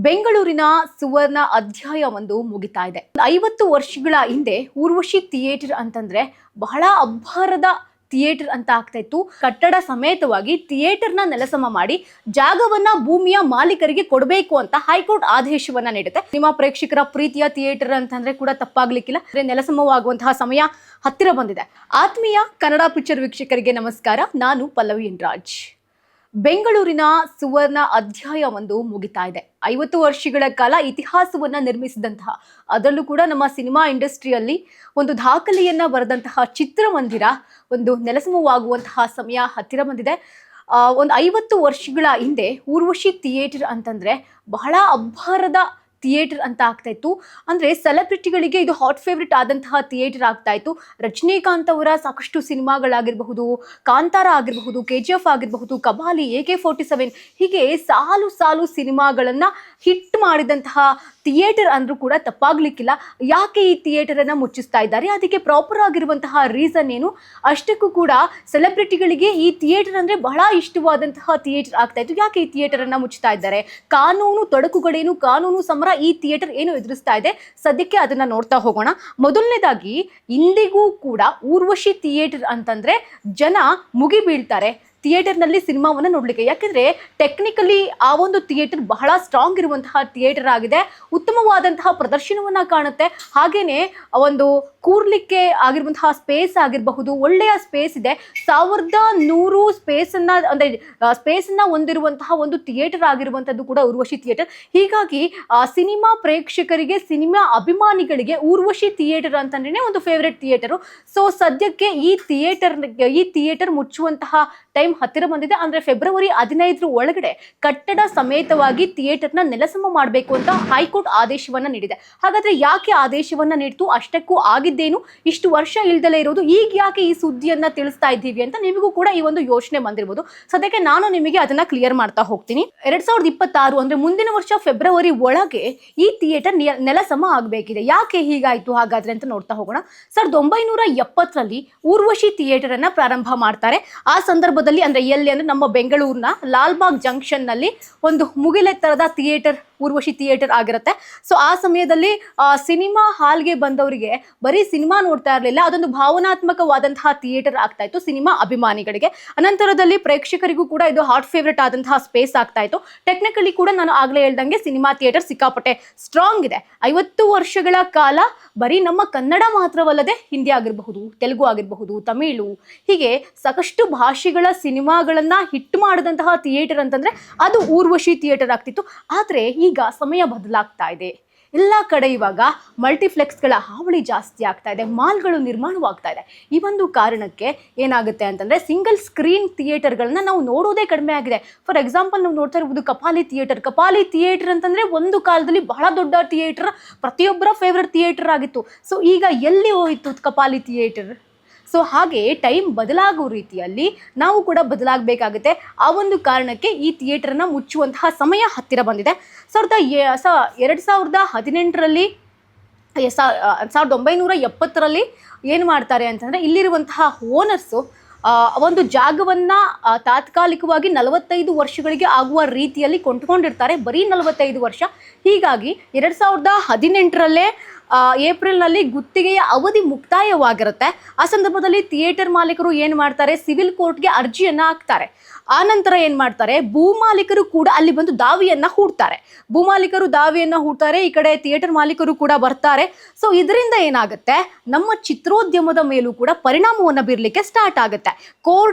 ಬೆಂಗಳೂರಿನ ಸುವರ್ಣ ಅಧ್ಯಾಯ ಒಂದು ಮುಗಿತಾ ಇದೆ. 50 ವರ್ಷಗಳ ಹಿಂದೆ ಊರ್ವಶಿ ಥಿಯೇಟರ್ ಅಂತಂದ್ರೆ ಬಹಳ ಅಬ್ಬರದ ಥಿಯೇಟರ್ ಅಂತ ಆಗ್ತಾ ಇತ್ತು. ಕಟ್ಟಡ ಸಮೇತವಾಗಿ ಥಿಯೇಟರ್ನ ನೆಲಸಮ ಮಾಡಿ ಜಾಗವನ್ನ ಭೂಮಿಯ ಮಾಲೀಕರಿಗೆ ಕೊಡಬೇಕು ಅಂತ ಹೈಕೋರ್ಟ್ ಆದೇಶವನ್ನ ನೀಡುತ್ತೆ. ನಿಮ್ಮ ಪ್ರೇಕ್ಷಕರ ಪ್ರೀತಿಯ ಥಿಯೇಟರ್ ಅಂತಂದ್ರೆ ಕೂಡ ತಪ್ಪಾಗ್ಲಿಕ್ಕಿಲ್ಲ. ನೆಲಸಮವಾಗುವಂತಹ ಸಮಯ ಹತ್ತಿರ ಬಂದಿದೆ. ಆತ್ಮೀಯ ಕನ್ನಡ ಪಿಕ್ಚರ್ ವೀಕ್ಷಕರಿಗೆ ನಮಸ್ಕಾರ. ನಾನು ಪಲ್ಲವಿ ರಾಜ್. ಬೆಂಗಳೂರಿನ ಸುವರ್ಣ ಅಧ್ಯಾಯ ಒಂದು ಮುಗಿತಾ ಇದೆ. 50 ವರ್ಷಗಳ ಕಾಲ ಇತಿಹಾಸವನ್ನ ನಿರ್ಮಿಸಿದಂತಹ, ಅದರಲ್ಲೂ ಕೂಡ ನಮ್ಮ ಸಿನಿಮಾ ಇಂಡಸ್ಟ್ರಿಯಲ್ಲಿ ಒಂದು ದಾಖಲೆಯನ್ನ ಬರೆದಂತಹ ಚಿತ್ರಮಂದಿರ ಒಂದು ನೆಲಸಮವಾಗುವಂತಹ ಸಮಯ ಹತ್ತಿರ ಬಂದಿದೆ. ಒಂದು 50 ವರ್ಷಗಳ ಹಿಂದೆ ಊರ್ವಶಿ ಥಿಯೇಟರ್ ಅಂತಂದ್ರೆ ಬಹಳ ಅಬ್ಬರದ ಥಿಯೇಟರ್ ಅಂತ ಆಗ್ತಾ ಇತ್ತು. ಅಂದ್ರೆ ಸೆಲೆಬ್ರಿಟಿಗಳಿಗೆ ಇದು ಹಾಟ್ ಫೇವ್ರೇಟ್ ಆದಂತಹ ಥಿಯೇಟರ್ ಆಗ್ತಾ ಇತ್ತು. ರಜನಿಕಾಂತ್ ಅವರ ಸಾಕಷ್ಟು ಸಿನಿಮಾಗಳಾಗಿರಬಹುದು, ಕಾಂತಾರ ಆಗಿರಬಹುದು, KGF ಆಗಿರಬಹುದು, ಕಬಾಲಿ, AK47 ಹೀಗೆ ಸಾಲು ಸಾಲು ಸಿನಿಮಾಗಳನ್ನ ಹಿಟ್ ಮಾಡಿದಂತಹ ಥಿಯೇಟರ್ ಅಂದ್ರೂ ಕೂಡ ತಪ್ಪಾಗ್ಲಿಕ್ಕಿಲ್ಲ. ಯಾಕೆ ಈ ಥಿಯೇಟರ್ ಅನ್ನ ಮುಚ್ಚಿಸ್ತಾ ಇದ್ದಾರೆ, ಅದಕ್ಕೆ ಪ್ರಾಪರ್ ಆಗಿರುವಂತಹ ರೀಸನ್ ಏನು? ಅಷ್ಟಕ್ಕೂ ಕೂಡ ಸೆಲೆಬ್ರಿಟಿಗಳಿಗೆ ಈ ಥಿಯೇಟರ್ ಅಂದ್ರೆ ಬಹಳ ಇಷ್ಟವಾದಂತಹ ಥಿಯೇಟರ್ ಆಗ್ತಾ ಇತ್ತು. ಯಾಕೆ ಈ ಥಿಯೇಟರ್ ಅನ್ನ ಮುಚ್ಚುತ್ತಾ ಇದ್ದಾರೆ? ಕಾನೂನು ತೊಡಕುಗಳೇನು, ಕಾನೂನು ಸಮರ ಈ ಥಿಯೇಟರ್ ಏನು ಎದುರಿಸ್ತಾ ಇದೆ? ಸದ್ಯಕ್ಕೆ ಅದನ್ನ ನೋಡ್ತಾ ಹೋಗೋಣ. ಮೊದಲನೇದಾಗಿ, ಇಂದಿಗೂ ಕೂಡ ಊರ್ವಶಿ ಥಿಯೇಟರ್ ಅಂತಂದ್ರೆ ಜನ ಮುಗಿ ಬೀಳ್ತಾರೆ ಥಿಯೇಟರ್ನಲ್ಲಿ ಸಿನಿಮಾವನ್ನು ನೋಡ್ಲಿಕ್ಕೆ. ಯಾಕೆಂದ್ರೆ ಟೆಕ್ನಿಕಲಿ ಆ ಒಂದು ಥಿಯೇಟರ್ ಬಹಳ ಸ್ಟ್ರಾಂಗ್ ಇರುವಂತಹ ಥಿಯೇಟರ್ ಆಗಿದೆ. ಉತ್ತಮವಾದಂತಹ ಪ್ರದರ್ಶನವನ್ನ ಕಾಣುತ್ತೆ. ಹಾಗೇನೆ ಒಂದು ಕೂರ್ಲಿಕ್ಕೆ ಆಗಿರುವಂತಹ ಸ್ಪೇಸ್ ಆಗಿರಬಹುದು, ಒಳ್ಳೆಯ ಸ್ಪೇಸ್ ಇದೆ. 1100 ಸ್ಪೇಸ್ ಅನ್ನ ಹೊಂದಿರುವಂತಹ ಒಂದು ಥಿಯೇಟರ್ ಆಗಿರುವಂತದ್ದು ಕೂಡ ಊರ್ವಶಿ ಥಿಯೇಟರ್. ಹೀಗಾಗಿ ಸಿನಿಮಾ ಪ್ರೇಕ್ಷಕರಿಗೆ, ಸಿನಿಮಾ ಅಭಿಮಾನಿಗಳಿಗೆ ಊರ್ವಶಿ ಥಿಯೇಟರ್ ಅಂತಂದ್ರೆ ಒಂದು ಫೇವ್ರೆಟ್ ಥಿಯೇಟರು. ಸೊ ಸದ್ಯಕ್ಕೆ ಈ ಥಿಯೇಟರ್ ಮುಚ್ಚುವಂತಹ ಟೈಮ್ ಹತ್ತಿರ ಬಂದಿದೆ. ಅಂದ್ರೆ ಫೆಬ್ರವರಿ 15 ಒಳಗಡೆ ಕಟ್ಟಡ ಸಮೇತವಾಗಿ ಥಿಯೇಟರ್ನ ನೆಲಸಮ ಮಾಡಬೇಕು ಅಂತ ಹೈಕೋರ್ಟ್ ಆದೇಶವನ್ನ ನೀಡಿದೆ. ಹಾಗಾದ್ರೆ ಯಾಕೆ ಆದೇಶವನ್ನ ನೀಡಿತು? ಅಷ್ಟಕ್ಕೂ ಆಗಿದ್ದೇನು? ಇಷ್ಟು ವರ್ಷ ಇಲ್ದಲೇ ಇರೋದು, ಈಗ ಯಾಕೆ ಈ ಸುದ್ದಿಯನ್ನ ತಿಳಿಸ್ತಾ ಇದ್ದೀವಿ ಅಂತ ನಿಮಗೂ ಕೂಡ ಈ ಒಂದು ಯೋಚನೆ ಬಂದಿರಬಹುದು. ಸದ್ಯಕ್ಕೆ ನಾನು ನಿಮಗೆ ಅದನ್ನ ಕ್ಲಿಯರ್ ಮಾಡ್ತಾ ಹೋಗ್ತೀನಿ. 2026 ಅಂದ್ರೆ ಮುಂದಿನ ವರ್ಷ ಫೆಬ್ರವರಿ ಒಳಗೆ ಈ ಥಿಯೇಟರ್ ನೆಲಸಮ ಆಗಬೇಕಿದೆ. ಯಾಕೆ ಹೀಗಾಯ್ತು ಹಾಗಾದ್ರೆ ಅಂತ ನೋಡ್ತಾ ಹೋಗೋಣ. 1970ರಲ್ಲಿ ಊರ್ವಶಿ ಥಿಯೇಟರ್ ಅನ್ನ ಪ್ರಾರಂಭ ಮಾಡ್ತಾರೆ. ಆ ಸಂದರ್ಭದಲ್ಲಿ ಅಂದ್ರೆ ಎಲ್ಲಿ ಅಂದ್ರೆ ನಮ್ಮ ಬೆಂಗಳೂರಿನ ಲಾಲ್ಬಾಗ್ ಜಂಕ್ಷನ್ ನಲ್ಲಿ ಒಂದು ಮುಗಿಲೆತ್ತರದ ಥಿಯೇಟರ್ ಊರ್ವಶಿ ಥಿಯೇಟರ್ ಆಗಿರುತ್ತೆ. ಸೊ ಆ ಸಮಯದಲ್ಲಿ ಸಿನಿಮಾ ಹಾಲ್ಗೆ ಬಂದವರಿಗೆ ಬರೀ ಸಿನಿಮಾ ನೋಡ್ತಾ ಇರಲಿಲ್ಲ, ಅದೊಂದು ಭಾವನಾತ್ಮಕವಾದಂತಹ ಥಿಯೇಟರ್ ಆಗ್ತಾ ಇತ್ತು ಸಿನಿಮಾ ಅಭಿಮಾನಿಗಳಿಗೆ. ಅನಂತರದಲ್ಲಿ ಪ್ರೇಕ್ಷಕರಿಗೂ ಕೂಡ ಇದು ಹಾಟ್ ಫೇವ್ರೇಟ್ ಆದಂತಹ ಸ್ಪೇಸ್ ಆಗ್ತಾ ಇತ್ತು. ಟೆಕ್ನಿಕಲಿ ಕೂಡ ನಾನು ಆಗ್ಲೇ ಹೇಳ್ದಂಗೆ ಸಿನಿಮಾ ಥಿಯೇಟರ್ ಸಿಕ್ಕಾಪಟ್ಟೆ ಸ್ಟ್ರಾಂಗ್ ಇದೆ. 50 ವರ್ಷಗಳ ಕಾಲ ಬರೀ ನಮ್ಮ ಕನ್ನಡ ಮಾತ್ರವಲ್ಲದೆ ಹಿಂದಿ ಆಗಿರಬಹುದು, ತೆಲುಗು ಆಗಿರಬಹುದು, ತಮಿಳು, ಹೀಗೆ ಸಾಕಷ್ಟು ಭಾಷೆಗಳ ಸಿನಿಮಾಗಳನ್ನ ಹಿಟ್ ಮಾಡಿದಂತಹ ಥಿಯೇಟರ್ ಅಂತಂದ್ರೆ ಅದು ಊರ್ವಶಿ ಥಿಯೇಟರ್ ಆಗ್ತಿತ್ತು. ಆದ್ರೆ ಈಗ ಸಮಯ ಬದಲಾಗ್ತಾ ಇದೆ. ಎಲ್ಲ ಕಡೆ ಇವಾಗ ಮಲ್ಟಿಪ್ಲೆಕ್ಸ್ಗಳ ಹಾವಳಿ ಜಾಸ್ತಿ ಆಗ್ತಾ ಇದೆ, ಮಾಲ್ಗಳು ನಿರ್ಮಾಣವಾಗ್ತಾ ಇದೆ. ಈ ಒಂದು ಕಾರಣಕ್ಕೆ ಏನಾಗುತ್ತೆ ಅಂತಂದ್ರೆ ಸಿಂಗಲ್ ಸ್ಕ್ರೀನ್ ಥಿಯೇಟರ್ಗಳನ್ನ ನಾವು ನೋಡೋದೇ ಕಡಿಮೆ ಆಗಿದೆ. ಫಾರ್ ಎಕ್ಸಾಂಪಲ್ ನಾವು ನೋಡ್ತಾ ಇರ್ಬೋದು ಕಪಾಲಿ ಥಿಯೇಟರ್ ಅಂತಂದ್ರೆ ಒಂದು ಕಾಲದಲ್ಲಿ ಬಹಳ ದೊಡ್ಡ ಥಿಯೇಟರ್, ಪ್ರತಿಯೊಬ್ಬರ ಫೇವ್ರೆಟ್ ಥಿಯೇಟರ್ ಆಗಿತ್ತು. ಸೊ ಈಗ ಎಲ್ಲಿ ಹೋಯಿತು ಕಪಾಲಿ ಥಿಯೇಟರ್? ಸೊ ಹಾಗೆ ಟೈಮ್ ಬದಲಾಗುವ ರೀತಿಯಲ್ಲಿ ನಾವು ಕೂಡ ಬದಲಾಗಬೇಕಾಗುತ್ತೆ. ಆ ಒಂದು ಕಾರಣಕ್ಕೆ ಈ ಥಿಯೇಟರ್ನ ಮುಚ್ಚುವಂತಹ ಸಮಯ ಹತ್ತಿರ ಬಂದಿದೆ. 2018ರಲ್ಲಿ 1970ರಲ್ಲಿ ಏನು ಮಾಡ್ತಾರೆ ಅಂತಂದರೆ, ಇಲ್ಲಿರುವಂತಹ ಓನರ್ಸು ಒಂದು ಜಾಗವನ್ನ ತಾತ್ಕಾಲಿಕವಾಗಿ 45 ವರ್ಷಗಳಿಗೆ ಆಗುವ ರೀತಿಯಲ್ಲಿ ಕೊಂಡ್ಕೊಂಡಿರ್ತಾರೆ. ಬರೀ 45 ವರ್ಷ. ಹೀಗಾಗಿ 2018ರಲ್ಲೇ ಏಪ್ರಿಲ್ನಲ್ಲಿ ಗುತ್ತಿಗೆಯ ಅವಧಿ ಮುಕ್ತಾಯವಾಗಿರುತ್ತೆ. ಆ ಸಂದರ್ಭದಲ್ಲಿ ಥಿಯೇಟರ್ ಮಾಲೀಕರು ಏನು ಮಾಡ್ತಾರೆ, ಸಿವಿಲ್ ಕೋರ್ಟ್ಗೆ ಅರ್ಜಿಯನ್ನ ಹಾಕ್ತಾರೆ. ಆ ನಂತರ ಏನು ಮಾಡ್ತಾರೆ, ಭೂಮಾಲೀಕರು ಕೂಡ ಅಲ್ಲಿ ಬಂದು ದಾವಿಯನ್ನ ಹೂಡ್ತಾರೆ. ಈ ಕಡೆ ಥಿಯೇಟರ್ ಮಾಲೀಕರು ಕೂಡ ಬರ್ತಾರೆ. ಸೊ ಇದರಿಂದ ಏನಾಗುತ್ತೆ, ನಮ್ಮ ಚಿತ್ರೋದ್ಯಮದ ಮೇಲೂ ಕೂಡ ಪರಿಣಾಮವನ್ನು ಬೀರಲಿಕ್ಕೆ ಸ್ಟಾರ್ಟ್ ಆಗುತ್ತೆ.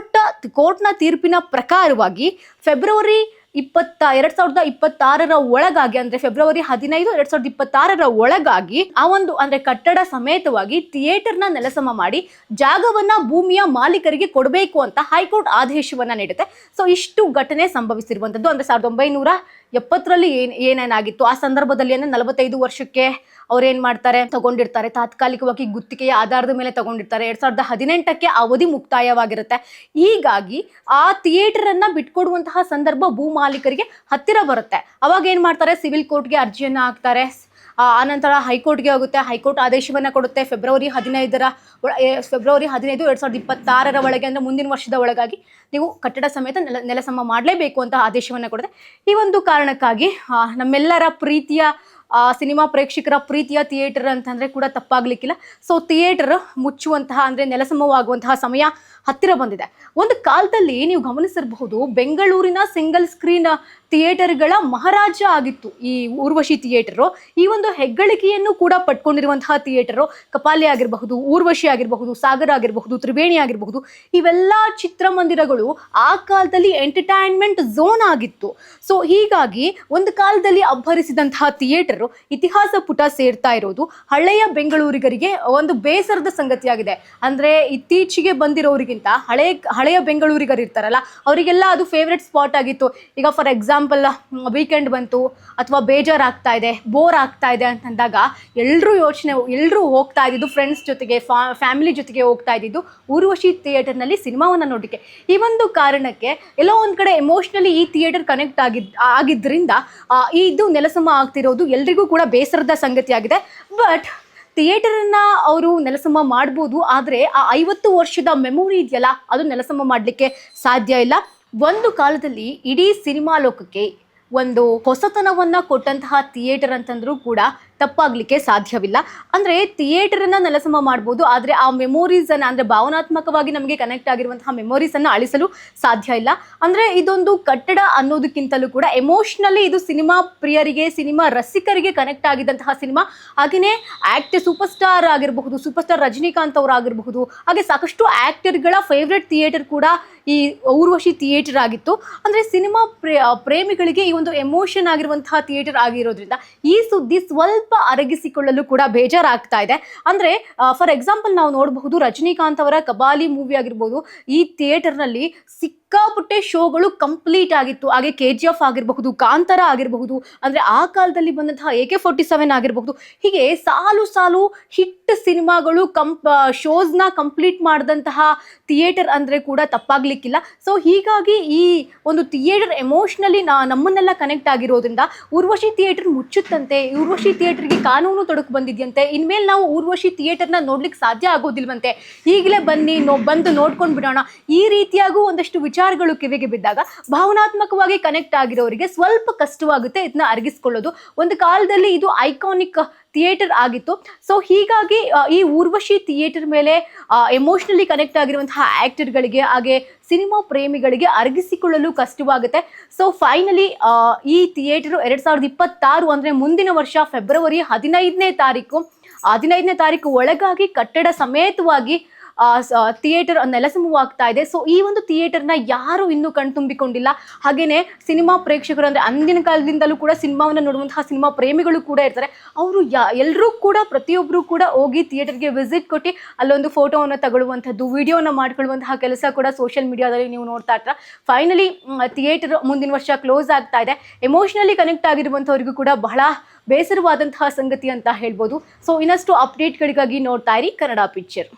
ಕೋರ್ಟ್ನ ತೀರ್ಪಿನ ಪ್ರಕಾರವಾಗಿ ಫೆಬ್ರವರಿ 2026 ಒಳಗಾಗಿ, ಅಂದ್ರೆ ಫೆಬ್ರವರಿ 15, 2026 ಒಳಗಾಗಿ ಆ ಒಂದು ಅಂದ್ರೆ ಕಟ್ಟಡ ಸಮೇತವಾಗಿ ಥಿಯೇಟರ್ನ ನೆಲಸಮ ಮಾಡಿ ಜಾಗವನ್ನ ಭೂಮಿಯ ಮಾಲೀಕರಿಗೆ ಕೊಡಬೇಕು ಅಂತ ಹೈಕೋರ್ಟ್ ಆದೇಶವನ್ನ ನೀಡುತ್ತೆ. ಸೊ ಇಷ್ಟು ಘಟನೆ ಸಂಭವಿಸಿರುವಂತದ್ದು. ಅಂದ್ರೆ 1970ರಲ್ಲಿ ಏನೇನಾಗಿತ್ತು ಆ ಸಂದರ್ಭದಲ್ಲಿ ಅಂದ್ರೆ 45 ವರ್ಷಕ್ಕೆ ಅವ್ರೇನ್ ಮಾಡ್ತಾರೆ, ತಗೊಂಡಿರ್ತಾರೆ, ತಾತ್ಕಾಲಿಕವಾಗಿ ಗುತ್ತಿಗೆಯ ಆಧಾರದ ಮೇಲೆ ತಗೊಂಡಿರ್ತಾರೆ. 2018ಕ್ಕೆ ಅವಧಿ ಮುಕ್ತಾಯವಾಗಿರುತ್ತೆ. ಹೀಗಾಗಿ ಆ ಥಿಯೇಟರ್ ಅನ್ನ ಬಿಟ್ಕೊಡುವಂತಹ ಸಂದರ್ಭ ಭೂ ಮಾಲೀಕರಿಗೆ ಹತ್ತಿರ ಬರುತ್ತೆ. ಅವಾಗ ಏನ್ ಮಾಡ್ತಾರೆ, ಸಿವಿಲ್ ಕೋರ್ಟ್ಗೆ ಅರ್ಜಿಯನ್ನ ಹಾಕ್ತಾರೆ. ಆನಂತರ ಹೈಕೋರ್ಟ್ಗೆ ಹೋಗುತ್ತೆ. ಹೈಕೋರ್ಟ್ ಆದೇಶವನ್ನು ಕೊಡುತ್ತೆ ಫೆಬ್ರವರಿ 15 2026 ಒಳಗೆ, ಅಂದರೆ ಮುಂದಿನ ವರ್ಷದ ಒಳಗಾಗಿ ನೀವು ಕಟ್ಟಡ ಸಮೇತ ನೆಲಸಮ ಮಾಡಲೇಬೇಕು ಅಂತ ಆದೇಶವನ್ನು ಕೊಡುತ್ತೆ. ಈ ಒಂದು ಕಾರಣಕ್ಕಾಗಿ ನಮ್ಮೆಲ್ಲರ ಪ್ರೀತಿಯ ಸಿನಿಮಾ ಪ್ರೇಕ್ಷಕರ ಪ್ರೀತಿಯ ಥಿಯೇಟರ್ ಅಂತಂದರೆ ಕೂಡ ತಪ್ಪಾಗಲಿಕ್ಕಿಲ್ಲ. ಸೊ ಥಿಯೇಟರ್ ಮುಚ್ಚುವಂತಹ, ಅಂದರೆ ನೆಲಸಮವಾಗುವಂತಹ ಸಮಯ ಹತ್ತಿರ ಬಂದಿದೆ. ಒಂದು ಕಾಲದಲ್ಲಿ ನೀವು ಗಮನಿಸಿರಬಹುದು, ಬೆಂಗಳೂರಿನ ಸಿಂಗಲ್ ಸ್ಕ್ರೀನ್ ಥಿಯೇಟರ್ಗಳ ಮಹಾರಾಜ ಆಗಿತ್ತು ಈ ಊರ್ವಶಿ ಥಿಯೇಟರು. ಈ ಒಂದು ಹೆಗ್ಗಳಿಕೆಯನ್ನು ಕೂಡ ಪಡ್ಕೊಂಡಿರುವಂತಹ ಥಿಯೇಟರು ಕಪಾಲಿ ಆಗಿರಬಹುದು, ಊರ್ವಶಿ ಆಗಿರಬಹುದು, ಸಾಗರ ಆಗಿರಬಹುದು, ತ್ರಿವೇಣಿ ಆಗಿರಬಹುದು, ಇವೆಲ್ಲ ಚಿತ್ರಮಂದಿರಗಳು ಆ ಕಾಲದಲ್ಲಿ ಎಂಟರ್ಟೈನ್ಮೆಂಟ್ ಝೋನ್ ಆಗಿತ್ತು. ಸೊ ಹೀಗಾಗಿ ಒಂದು ಕಾಲದಲ್ಲಿ ಅಬ್ಬರಿಸಿದಂತಹ ಥಿಯೇಟರು ಇತಿಹಾಸ ಪುಟ ಸೇರ್ತಾ ಇರೋದು ಹಳೆಯ ಬೆಂಗಳೂರಿಗರಿಗೆ ಒಂದು ಬೇಸರದ ಸಂಗತಿಯಾಗಿದೆ. ಅಂದರೆ ಇತ್ತೀಚೆಗೆ ಬಂದಿರೋರಿಗಿಂತ ಹಳೆಯ ಬೆಂಗಳೂರಿಗರು ಇರ್ತಾರಲ್ಲ, ಅವರಿಗೆಲ್ಲ ಅದು ಫೇವ್ರೆಟ್ ಸ್ಪಾಟ್ ಆಗಿತ್ತು. ಈಗ ಫಾರ್ ಎಕ್ಸಾಂಪಲ್ ವೀಕೆಂಡ್ ಬಂತು ಅಥವಾ ಬೇಜಾರಾಗ್ತಾ ಇದೆ, ಬೋರ್ ಆಗ್ತಾ ಇದೆ ಅಂತಂದಾಗ ಎಲ್ಲರೂ ಹೋಗ್ತಾ ಇದ್ದಿದ್ದು ಫ್ರೆಂಡ್ಸ್ ಜೊತೆಗೆ, ಫ್ಯಾಮಿಲಿ ಜೊತೆಗೆ ಹೋಗ್ತಾ ಇದ್ದಿದ್ದು ಊರ್ವಶಿ ಥಿಯೇಟರ್ನಲ್ಲಿ ಸಿನಿಮಾವನ್ನು ನೋಡಲಿಕ್ಕೆ. ಈ ಒಂದು ಕಾರಣಕ್ಕೆ ಎಲ್ಲೋ ಒಂದು ಕಡೆ ಎಮೋಷ್ನಲಿ ಈ ಥಿಯೇಟರ್ ಕನೆಕ್ಟ್ ಆಗಿದ್ದರಿಂದ ಇದು ನೆಲಸಮ ಆಗ್ತಿರೋದು ಎಲ್ರಿಗೂ ಕೂಡ ಬೇಸರದ ಸಂಗತಿಯಾಗಿದೆ. ಬಟ್ ಥಿಯೇಟರನ್ನು ಅವರು ನೆಲಸಮ ಮಾಡ್ಬೋದು, ಆದರೆ ಆ 50 ವರ್ಷದ ಮೆಮೊರಿ ಇದೆಯಲ್ಲ, ಅದು ನೆಲಸಮ ಮಾಡಲಿಕ್ಕೆ ಸಾಧ್ಯ ಇಲ್ಲ. ಒಂದು ಕಾಲದಲ್ಲಿ ಇಡೀ ಸಿನಿಮಾ ಲೋಕಕ್ಕೆ ಒಂದು ಹೊಸತನವನ್ನು ಕೊಟ್ಟಂತಹ ಥಿಯೇಟರ್ ಅಂತಂದ್ರೂ ಕೂಡ ತಪ್ಪಾಗಲಿಕ್ಕೆ ಸಾಧ್ಯವಿಲ್ಲ. ಅಂದರೆ ಥಿಯೇಟರನ್ನು ನೆಲಸಮ ಮಾಡ್ಬೋದು, ಆದರೆ ಆ ಮೆಮೊರೀಸನ್ನು, ಅಂದರೆ ಭಾವನಾತ್ಮಕವಾಗಿ ನಮಗೆ ಕನೆಕ್ಟ್ ಆಗಿರುವಂತಹ ಮೆಮೊರೀಸನ್ನು ಅಳಿಸಲು ಸಾಧ್ಯ ಇಲ್ಲ. ಅಂದರೆ ಇದೊಂದು ಕಟ್ಟಡ ಅನ್ನೋದಕ್ಕಿಂತಲೂ ಕೂಡ ಎಮೋಷ್ನಲಿ ಇದು ಸಿನಿಮಾ ಪ್ರಿಯರಿಗೆ, ಸಿನಿಮಾ ರಸಿಕರಿಗೆ ಕನೆಕ್ಟ್ ಆಗಿದ್ದಂತಹ ಸಿನಿಮಾ. ಹಾಗೆಯೇ ಸೂಪರ್ ಸ್ಟಾರ್ ಆಗಿರಬಹುದು, ಸೂಪರ್ ಸ್ಟಾರ್ ರಜನಿಕಾಂತ್ ಅವರಾಗಿರಬಹುದು, ಹಾಗೆ ಸಾಕಷ್ಟು ಆ್ಯಕ್ಟರ್ಗಳ ಫೇವ್ರೆಟ್ ಥಿಯೇಟರ್ ಕೂಡ ಈ ಊರ್ವಶಿ ಥಿಯೇಟರ್ ಆಗಿತ್ತು. ಅಂದರೆ ಸಿನಿಮಾ ಪ್ರೇಮಿಗಳಿಗೆ ಈ ಒಂದು ಎಮೋಷನ್ ಆಗಿರುವಂತಹ ಥಿಯೇಟರ್ ಆಗಿರೋದ್ರಿಂದ ಈ ಸುದ್ದಿ ಸ್ವಲ್ಪ ಅರಗಿಸಿಕೊಳ್ಳಲು ಕೂಡ ಬೇಜಾರಾಗ್ತಾ ಇದೆ. ಅಂದರೆ ಫಾರ್ ಎಕ್ಸಾಂಪಲ್ ನಾವು ನೋಡಬಹುದು, ರಜನಿಕಾಂತ್ ಅವರ ಕಬಾಲಿ ಮೂವಿ ಆಗಿರ್ಬೋದು, ಈ ಥಿಯೇಟರ್ನಲ್ಲಿ ಸಿಕ್ಕಾಪಟ್ಟೆ ಶೋಗಳು ಕಂಪ್ಲೀಟ್ ಆಗಿತ್ತು. ಹಾಗೆ KGF ಆಗಿರಬಹುದು, ಕಾಂತಾರ ಆಗಿರಬಹುದು, ಅಂದರೆ ಆ ಕಾಲದಲ್ಲಿ ಬಂದಂತಹ AK47 ಆಗಿರಬಹುದು, ಹೀಗೆ ಸಾಲು ಹಿಟ್ ಸಿನಿಮಾಗಳು ಶೋಸ್ನ ಕಂಪ್ಲೀಟ್ ಮಾಡಿದಂತಹ ಥಿಯೇಟರ್ ಅಂದರೆ ಕೂಡ ತಪ್ಪಾಗಲಿಕ್ಕಿಲ್ಲ. ಸೊ ಹೀಗಾಗಿ ಈ ಒಂದು ಥಿಯೇಟರ್ ಎಮೋಷ್ನಲಿ ನಮ್ಮನ್ನೆಲ್ಲ ಕನೆಕ್ಟ್ ಆಗಿರೋದ್ರಿಂದ ಊರ್ವಶಿ ಥಿಯೇಟರ್ ಮುಚ್ಚುತ್ತಂತೆ, ಊರ್ವಶಿ ಥಿಯೇಟರ್ಗೆ ಕಾನೂನು ತೊಡಕು ಬಂದಿದೆಯಂತೆ, ಇನ್ಮೇಲೆ ನಾವು ಊರ್ವಶಿ ಥಿಯೇಟರ್ನ ನೋಡ್ಲಿಕ್ಕೆ ಸಾಧ್ಯ ಆಗೋದಿಲ್ವಂತೆ, ಈಗಲೇ ಬಂದು ನೋಡ್ಕೊಂಡು ಬಿಡೋಣ, ಈ ರೀತಿಯಾಗೂ ಒಂದಷ್ಟು ವಿಚಾರಗಳು ಕಿವಿಗೆ ಬಿದ್ದಾಗ ಭಾವನಾತ್ಮಕವಾಗಿ ಕನೆಕ್ಟ್ ಆಗಿರೋರಿಗೆ ಸ್ವಲ್ಪ ಕಷ್ಟವಾಗುತ್ತೆ ಇದನ್ನ ಅರಗಿಸ್ಕೊಳ್ಳೋದು. ಒಂದು ಕಾಲದಲ್ಲಿ ಇದು ಐಕಾನಿಕ್ ಥಿಯೇಟರ್ ಆಗಿತ್ತು. ಸೊ ಹೀಗಾಗಿ ಈ ಊರ್ವಶಿ ಥಿಯೇಟರ್ ಮೇಲೆ ಎಮೋಷ್ನಲಿ ಕನೆಕ್ಟ್ ಆಗಿರುವಂತಹ ಆ್ಯಕ್ಟರ್ಗಳಿಗೆ, ಹಾಗೆ ಸಿನಿಮಾ ಪ್ರೇಮಿಗಳಿಗೆ ಅರಗಿಸಿಕೊಳ್ಳಲು ಕಷ್ಟವಾಗುತ್ತೆ. ಸೊ ಫೈನಲಿ ಈ ಥಿಯೇಟರು 2026 ಅಂದರೆ ಮುಂದಿನ ವರ್ಷ ಫೆಬ್ರವರಿ 15ನೇ ತಾರೀಕು ಒಳಗಾಗಿ ಕಟ್ಟಡ ಸಮೇತವಾಗಿ ಥಿಯೇಟರ್ ನೆಲಸಮವಾಗ್ತಾ ಇದೆ. ಸೊ ಈ ಒಂದು ಥಿಯೇಟರ್ನ ಯಾರು ಇನ್ನೂ ಕಣ್ತುಂಬಿಕೊಂಡಿಲ್ಲ. ಹಾಗೆಯೇ ಸಿನಿಮಾ ಪ್ರೇಕ್ಷಕರು, ಅಂದರೆ ಅಂದಿನ ಕಾಲದಿಂದಲೂ ಕೂಡ ಸಿನಿಮಾವನ್ನು ನೋಡುವಂತಹ ಸಿನಿಮಾ ಪ್ರೇಮಿಗಳು ಕೂಡ ಇರ್ತಾರೆ. ಅವರು ಎಲ್ಲರೂ ಕೂಡ, ಪ್ರತಿಯೊಬ್ಬರು ಕೂಡ ಹೋಗಿ ಥಿಯೇಟರ್ಗೆ ವಿಸಿಟ್ ಕೊಟ್ಟು ಅಲ್ಲೊಂದು ಫೋಟೋವನ್ನು ತಗೊಳ್ಳುವಂಥದ್ದು, ವಿಡಿಯೋನ ಮಾಡ್ಕೊಳ್ಳುವಂತಹ ಕೆಲಸ ಕೂಡ ಸೋಷಿಯಲ್ ಮೀಡಿಯಾದಲ್ಲಿ ನೀವು ನೋಡ್ತಾ ಇರ್ತೀರ. ಫೈನಲಿ ಥಿಯೇಟರ್ ಮುಂದಿನ ವರ್ಷ ಕ್ಲೋಸ್ ಆಗ್ತಾ ಇದೆ. ಎಮೋಷ್ನಲಿ ಕನೆಕ್ಟ್ ಆಗಿರುವಂಥವ್ರಿಗೂ ಕೂಡ ಬಹಳ ಬೇಸರವಾದಂತಹ ಸಂಗತಿ ಅಂತ ಹೇಳ್ಬೋದು. ಸೊ ಇನ್ನಷ್ಟು ಅಪ್ಡೇಟ್ಗಳಿಗಾಗಿ ನೋಡ್ತಾ ಇರಿ ಕನ್ನಡ ಪಿಕ್ಚರ್.